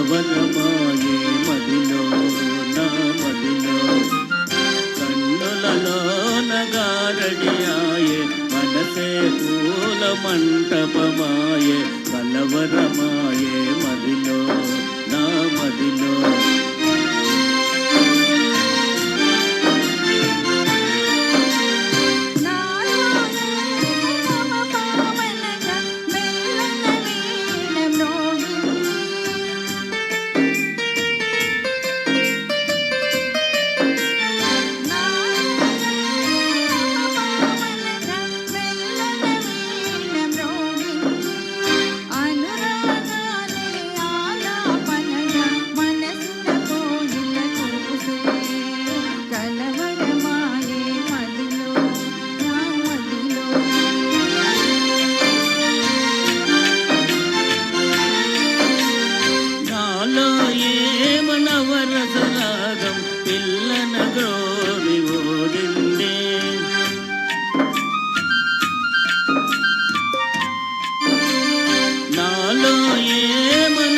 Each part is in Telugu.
కలవరమాయే మదిలో నా మదిలో కన్నులలో నగారడియాయే మనసే పూల మంటపమాయే కలవరమాయే మదిలో నా మదిలో పిల్లన గ్రోవి ఓడిందే నాలో ఏమనవరసరాగం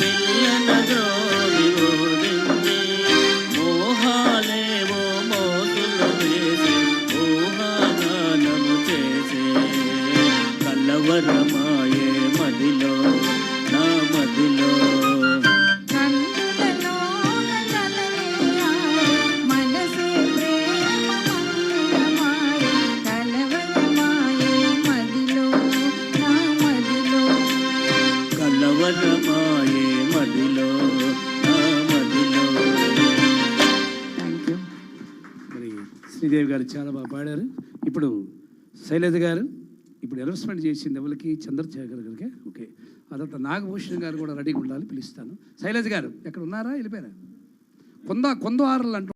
పిల్లన గ్రోవి ఓడిందే మోహాలేవో మోతులు వేసి ఊహాగానము చేసే కలవరమాయే మదిలో నా మదిలో కలవరమాయే మదిలో నా మదిలో. మరి శ్రీదేవి గారు చాలా బాగా పాడారు. ఇప్పుడు శైలజ గారు ఇప్పుడు అనౌన్స్మెంట్ చేసింది ఎవరికి? చంద్రశేఖర్ గారికి. ఓకే, అదంతా నాగభూషణ్ గారు కూడా రెడీగా ఉండాలి, పిలుస్తాను. శైలజ గారు ఎక్కడ ఉన్నారా? వెళ్ళిపోయారా? కొందారులు అంటూ